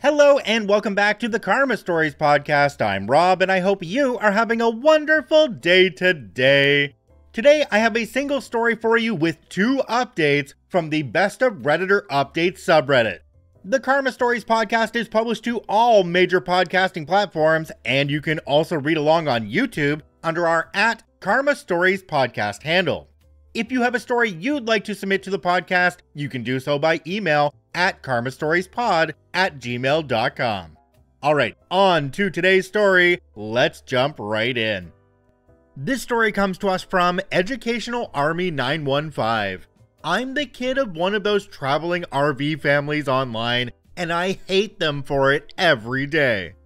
Hello and welcome back to the Karma Stories podcast. I'm Rob and I hope you are having a wonderful day today. Today I have a single story for you with two updates from the Best of Redditor Updates subreddit. The Karma Stories podcast is published to all major podcasting platforms, and you can also read along on YouTube under our @Karma Stories podcast handle. If you have a story you'd like to submit to the podcast, you can do so by email at karmastoriespod@gmail.com. Alright, on to today's story. Let's jump right in. This story comes to us from Educational Army 915. I'm the kid of one of those traveling RV families online, and I hate them for it every day.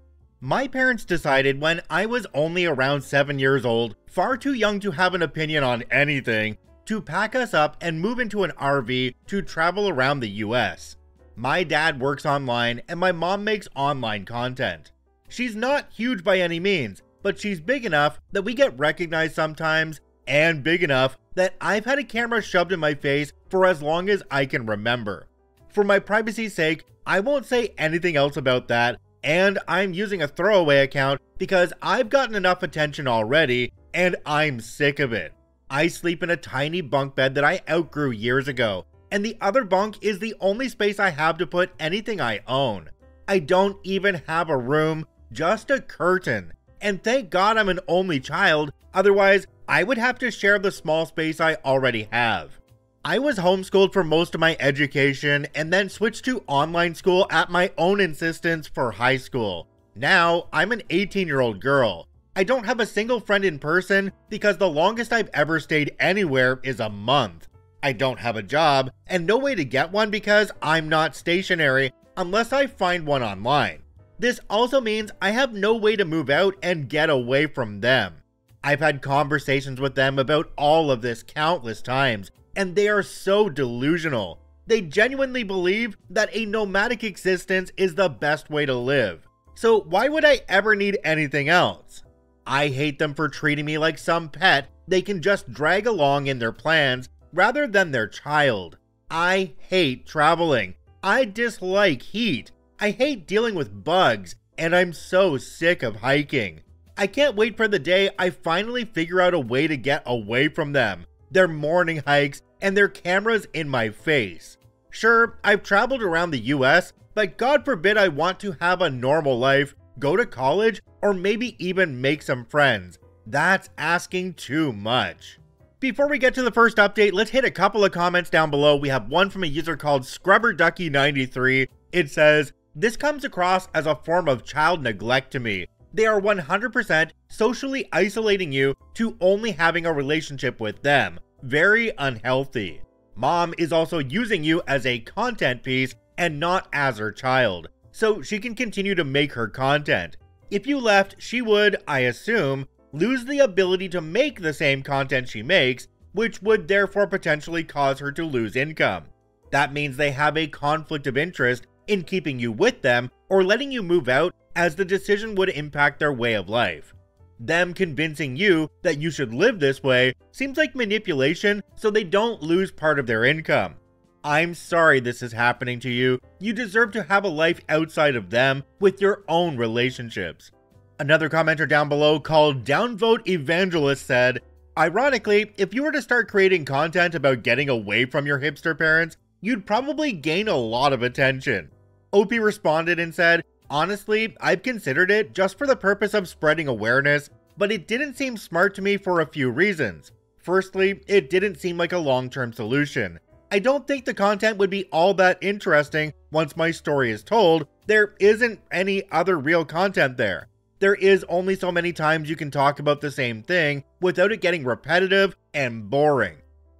My parents decided when I was only around 7 years old, far too young to have an opinion on anything, to pack us up and move into an RV to travel around the US. My dad works online and my mom makes online content. She's not huge by any means, but she's big enough that we get recognized sometimes, and big enough that I've had a camera shoved in my face for as long as I can remember. For my privacy's sake, I won't say anything else about that, and I'm using a throwaway account because I've gotten enough attention already, and I'm sick of it. I sleep in a tiny bunk bed that I outgrew years ago, and the other bunk is the only space I have to put anything I own. I don't even have a room, just a curtain. And thank God I'm an only child, otherwise I would have to share the small space I already have. I was homeschooled for most of my education and then switched to online school at my own insistence for high school. Now, I'm an 18-year-old girl. I don't have a single friend in person because the longest I've ever stayed anywhere is a month. I don't have a job and no way to get one because I'm not stationary unless I find one online. This also means I have no way to move out and get away from them. I've had conversations with them about all of this countless times, and they are so delusional. They genuinely believe that a nomadic existence is the best way to live. So why would I ever need anything else? I hate them for treating me like some pet they can just drag along in their plans rather than their child. I hate traveling. I dislike heat. I hate dealing with bugs, and I'm so sick of hiking. I can't wait for the day I finally figure out a way to get away from them, their morning hikes, and their cameras in my face. Sure, I've traveled around the US, but God forbid I want to have a normal life, go to college, or maybe even make some friends. That's asking too much. Before we get to the first update, let's hit a couple of comments down below. We have one from a user called ScrubberDucky93. It says, "This comes across as a form of child neglect to me. They are 100% socially isolating you to only having a relationship with them. Very unhealthy. Mom is also using you as a content piece and not as her child, so she can continue to make her content. If you left, she would, I assume, lose the ability to make the same content she makes, which would therefore potentially cause her to lose income. That means they have a conflict of interest in keeping you with them or letting you move out, as the decision would impact their way of life. Them convincing you that you should live this way seems like manipulation so they don't lose part of their income. I'm sorry this is happening to you. You deserve to have a life outside of them with your own relationships." Another commenter down below called Downvote Evangelist said, "Ironically, if you were to start creating content about getting away from your hipster parents, you'd probably gain a lot of attention." OP responded and said, "Honestly, I've considered it just for the purpose of spreading awareness, but it didn't seem smart to me for a few reasons. Firstly, it didn't seem like a long-term solution. I don't think the content would be all that interesting once my story is told. There isn't any other real content there. There is only so many times you can talk about the same thing without it getting repetitive and boring.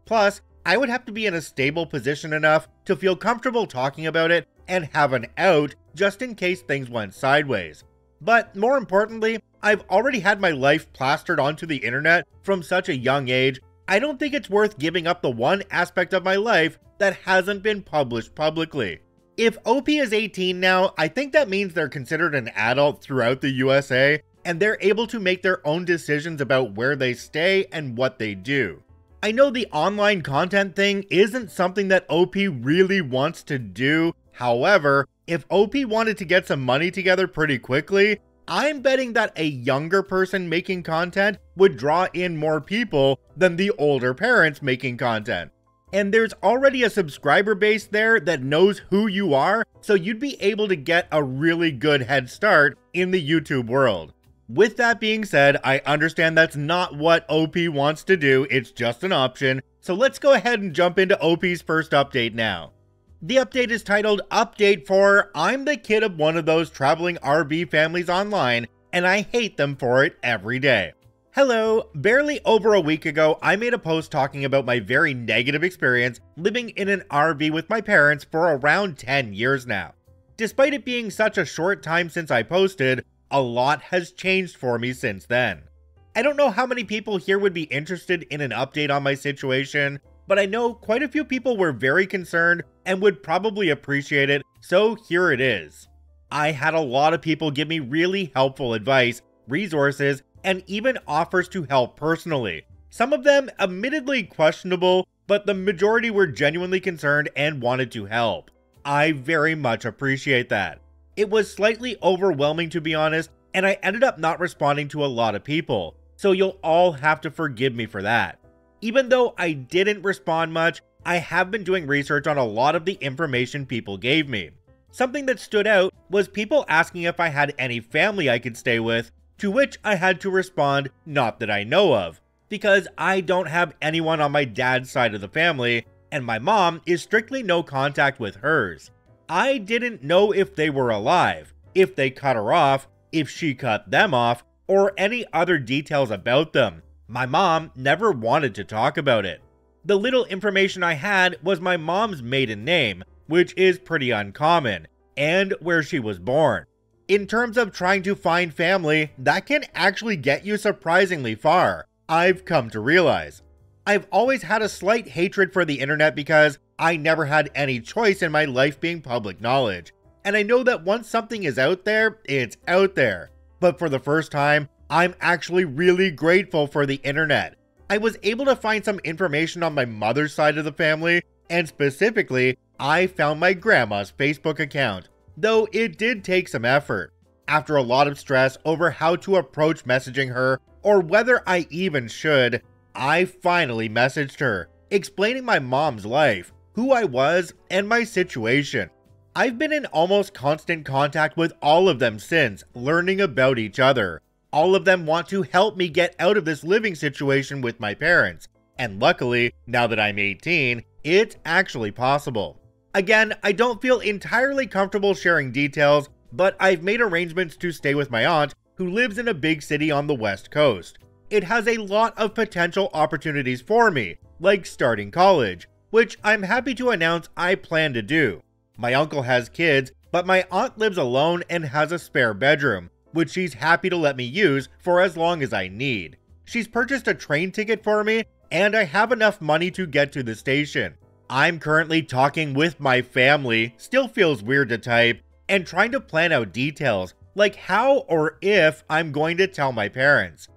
Plus, I would have to be in a stable position enough to feel comfortable talking about it and have an out just in case things went sideways. But more importantly, I've already had my life plastered onto the internet from such a young age. I don't think it's worth giving up the one aspect of my life that hasn't been published publicly. If OP is 18 now, I think that means they're considered an adult throughout the USA, and they're able to make their own decisions about where they stay and what they do. I know the online content thing isn't something that OP really wants to do. However, if OP wanted to get some money together pretty quickly, I'm betting that a younger person making content would draw in more people than the older parents making content. And there's already a subscriber base there that knows who you are, so you'd be able to get a really good head start in the YouTube world. With that being said, I understand that's not what OP wants to do, it's just an option, so let's go ahead and jump into OP's first update now. The update is titled Update for I'm the kid of one of those traveling RV families online, and I hate them for it every day. Hello, barely over a week ago, I made a post talking about my very negative experience living in an RV with my parents for around 10 years now. Despite it being such a short time since I posted, a lot has changed for me since then. I don't know how many people here would be interested in an update on my situation, but I know quite a few people were very concerned and would probably appreciate it, so here it is. I had a lot of people give me really helpful advice, resources, and even offers to help personally. Some of them admittedly questionable, but the majority were genuinely concerned and wanted to help. I very much appreciate that. It was slightly overwhelming to be honest, and I ended up not responding to a lot of people, so you'll all have to forgive me for that. Even though I didn't respond much, I have been doing research on a lot of the information people gave me. Something that stood out was people asking if I had any family I could stay with, to which I had to respond, not that I know of, because I don't have anyone on my dad's side of the family, and my mom is strictly no contact with hers. I didn't know if they were alive, if they cut her off, if she cut them off, or any other details about them. My mom never wanted to talk about it. The little information I had was my mom's maiden name, which is pretty uncommon, and where she was born. In terms of trying to find family, that can actually get you surprisingly far, I've come to realize. I've always had a slight hatred for the internet because I never had any choice in my life being public knowledge. And I know that once something is out there, it's out there. But for the first time, I'm actually really grateful for the internet. I was able to find some information on my mother's side of the family, and specifically, I found my grandma's Facebook account, though it did take some effort. After a lot of stress over how to approach messaging her, or whether I even should, I finally messaged her, explaining my mom's life, who I was, and my situation. I've been in almost constant contact with all of them since, learning about each other. All of them want to help me get out of this living situation with my parents, and luckily, now that I'm 18, it's actually possible. Again, I don't feel entirely comfortable sharing details, but I've made arrangements to stay with my aunt, who lives in a big city on the West Coast. It has a lot of potential opportunities for me, like starting college, which I'm happy to announce I plan to do. My uncle has kids, but my aunt lives alone and has a spare bedroom, which she's happy to let me use for as long as I need. She's purchased a train ticket for me, and I have enough money to get to the station. I'm currently talking with my family, still feels weird to type, and trying to plan out details, like how or if I'm going to tell my parents.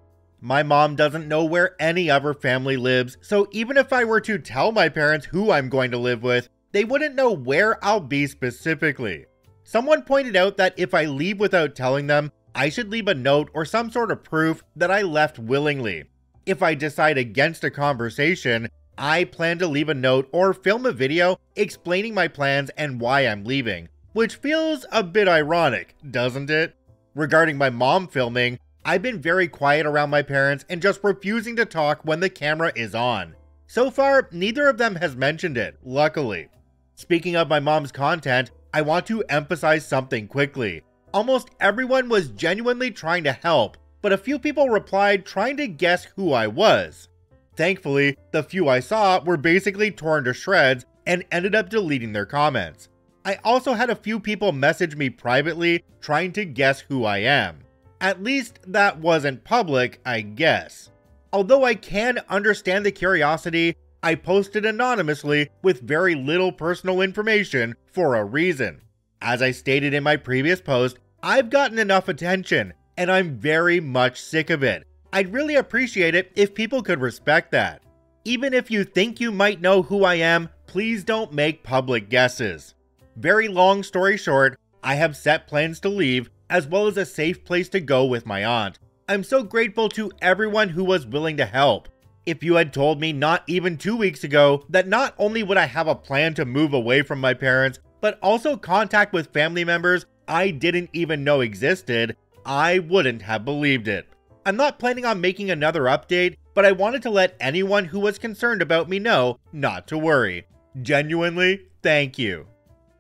My mom doesn't know where any of her family lives, so even if I were to tell my parents who I'm going to live with, they wouldn't know where I'll be specifically. Someone pointed out that if I leave without telling them, I should leave a note or some sort of proof that I left willingly. If I decide against a conversation, I plan to leave a note or film a video explaining my plans and why I'm leaving, which feels a bit ironic, doesn't it? Regarding my mom filming, I've been very quiet around my parents and just refusing to talk when the camera is on. So far, neither of them has mentioned it, luckily. Speaking of my mom's content, I want to emphasize something quickly. Almost everyone was genuinely trying to help, but a few people replied trying to guess who I was. Thankfully, the few I saw were basically torn to shreds and ended up deleting their comments. I also had a few people message me privately trying to guess who I am. At least that wasn't public, I guess. Although I can understand the curiosity, I posted anonymously with very little personal information for a reason. As I stated in my previous post, I've gotten enough attention, and I'm very much sick of it. I'd really appreciate it if people could respect that. Even if you think you might know who I am, please don't make public guesses. Very long story short, I have set plans to leave, as well as a safe place to go with my aunt. I'm so grateful to everyone who was willing to help. If you had told me not even 2 weeks ago that not only would I have a plan to move away from my parents, but also contact with family members I didn't even know existed, I wouldn't have believed it. I'm not planning on making another update, but I wanted to let anyone who was concerned about me know not to worry. Genuinely, thank you.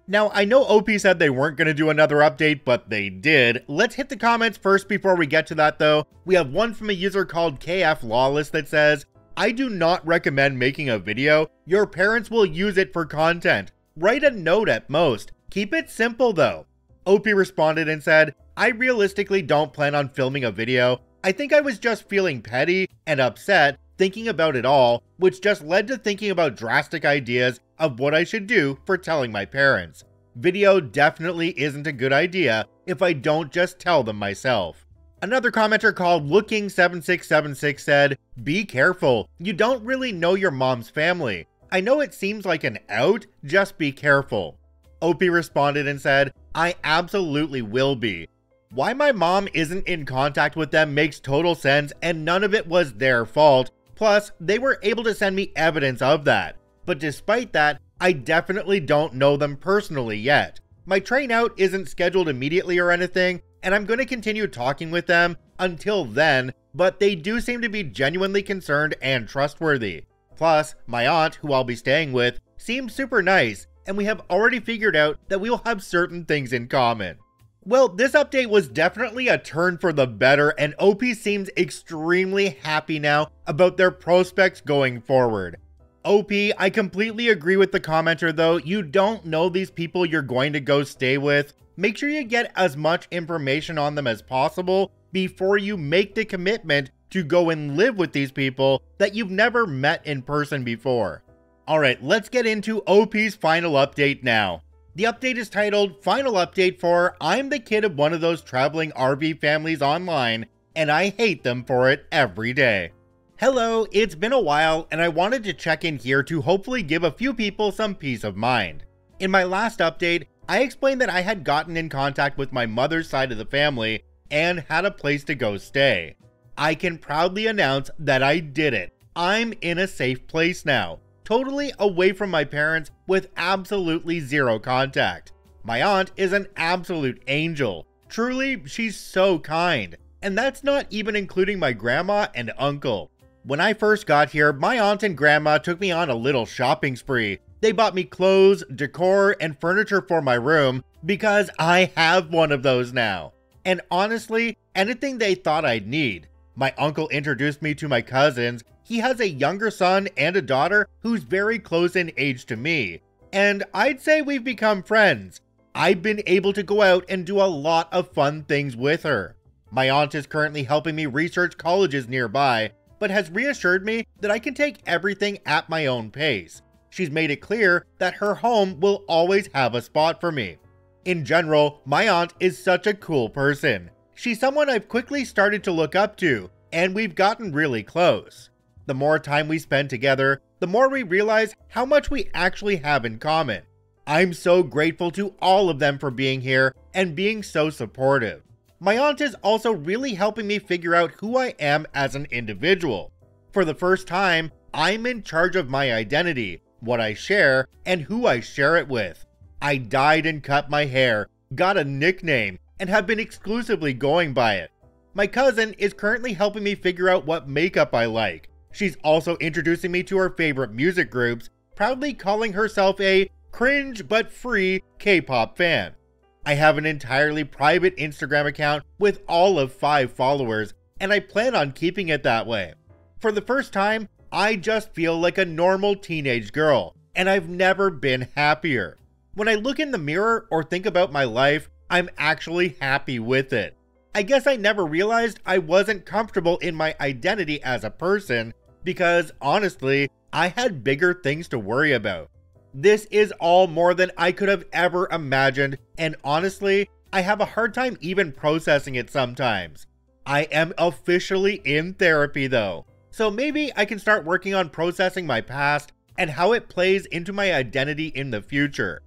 Now, I know OP said they weren't going to do another update, but they did. Let's hit the comments first before we get to that though. We have one from a user called KF Lawless that says, I do not recommend making a video. Your parents will use it for content. Write a note at most. Keep it simple though. OP responded and said, I realistically don't plan on filming a video. I think I was just feeling petty and upset thinking about it all, which just led to thinking about drastic ideas of what I should do for telling my parents. Video definitely isn't a good idea if I don't just tell them myself. Another commenter called Looking7676 said, be careful, you don't really know your mom's family. I know it seems like an out, just be careful. OP responded and said, I absolutely will be. Why my mom isn't in contact with them makes total sense and none of it was their fault. Plus, they were able to send me evidence of that. But despite that, I definitely don't know them personally yet. My train out isn't scheduled immediately or anything, and I'm going to continue talking with them until then, but they do seem to be genuinely concerned and trustworthy. Plus, my aunt, who I'll be staying with, seems super nice, and we have already figured out that we will have certain things in common. Well, this update was definitely a turn for the better, and OP seems extremely happy now about their prospects going forward. OP, I completely agree with the commenter though, you don't know these people you're going to go stay with. Make sure you get as much information on them as possible before you make the commitment to go and live with these people that you've never met in person before. Alright, let's get into OP's final update now. The update is titled, Final Update for I'm the kid of one of those traveling RV families online, and I hate them for it every day. Hello, it's been a while, and I wanted to check in here to hopefully give a few people some peace of mind. In my last update, I explained that I had gotten in contact with my mother's side of the family and had a place to go stay. I can proudly announce that I did it. I'm in a safe place now. Totally away from my parents with absolutely zero contact. My aunt is an absolute angel. Truly, she's so kind. And that's not even including my grandma and uncle. When I first got here, my aunt and grandma took me on a little shopping spree. They bought me clothes, decor, and furniture for my room because I have one of those now. And honestly, anything they thought I'd need. My uncle introduced me to my cousins. He has a younger son and a daughter who's very close in age to me, and I'd say we've become friends. I've been able to go out and do a lot of fun things with her. My aunt is currently helping me research colleges nearby, but has reassured me that I can take everything at my own pace. She's made it clear that her home will always have a spot for me. In general, my aunt is such a cool person. She's someone I've quickly started to look up to, and we've gotten really close. The more time we spend together, the more we realize how much we actually have in common. I'm so grateful to all of them for being here and being so supportive. My aunt is also really helping me figure out who I am as an individual. For the first time, I'm in charge of my identity, what I share, and who I share it with. I dyed and cut my hair, got a nickname, and have been exclusively going by it. My cousin is currently helping me figure out what makeup I like. She's also introducing me to her favorite music groups, proudly calling herself a cringe but free K-pop fan. I have an entirely private Instagram account with all of 5 followers, and I plan on keeping it that way. For the first time, I just feel like a normal teenage girl, and I've never been happier. When I look in the mirror or think about my life, I'm actually happy with it. I guess I never realized I wasn't comfortable in my identity as a person, because honestly, I had bigger things to worry about. This is all more than I could have ever imagined, and honestly, I have a hard time even processing it sometimes. I am officially in therapy though, so maybe I can start working on processing my past and how it plays into my identity in the future.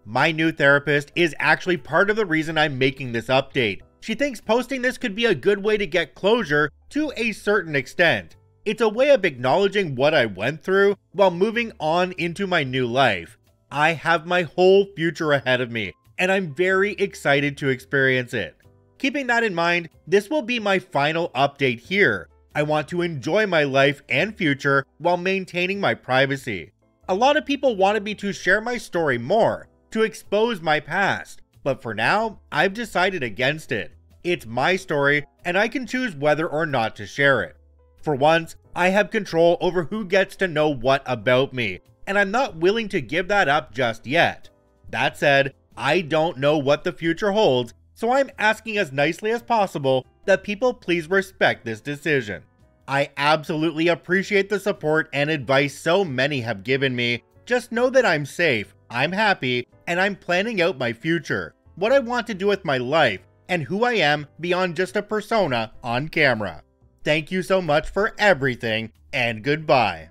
My new therapist is actually part of the reason I'm making this update. She thinks posting this could be a good way to get closure to a certain extent. It's a way of acknowledging what I went through while moving on into my new life. I have my whole future ahead of me, and I'm very excited to experience it. Keeping that in mind, this will be my final update here. I want to enjoy my life and future while maintaining my privacy. A lot of people wanted me to share my story more, to expose my past, but for now, I've decided against it. It's my story, and I can choose whether or not to share it. For once, I have control over who gets to know what about me, and I'm not willing to give that up just yet. That said, I don't know what the future holds, so I'm asking as nicely as possible that people please respect this decision. I absolutely appreciate the support and advice so many have given me. Just know that I'm safe, I'm happy, and I'm planning out my future, what I want to do with my life, and who I am beyond just a persona on camera. Thank you so much for everything, and goodbye.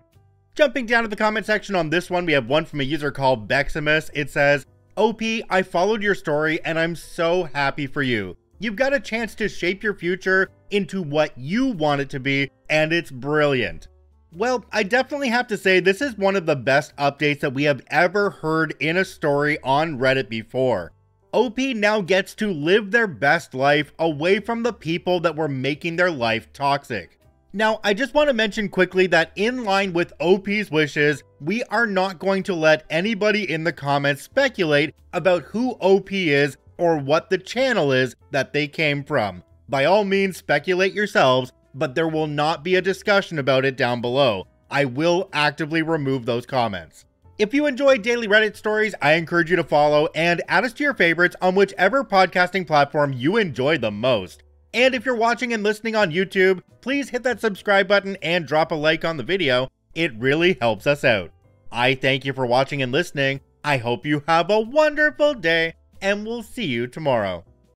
Jumping down to the comment section on this one, we have one from a user called Beximus. It says, OP, I followed your story and I'm so happy for you. You've got a chance to shape your future into what you want it to be, and it's brilliant. Well, I definitely have to say this is one of the best updates that we have ever heard in a story on Reddit before. OP now gets to live their best life away from the people that were making their life toxic. Now, I just want to mention quickly that in line with OP's wishes, we are not going to let anybody in the comments speculate about who OP is or what the channel is that they came from. By all means, speculate yourselves, but there will not be a discussion about it down below. I will actively remove those comments. If you enjoy daily Reddit stories, I encourage you to follow and add us to your favorites on whichever podcasting platform you enjoy the most. And if you're watching and listening on YouTube, please hit that subscribe button and drop a like on the video. It really helps us out. I thank you for watching and listening. I hope you have a wonderful day, and we'll see you tomorrow.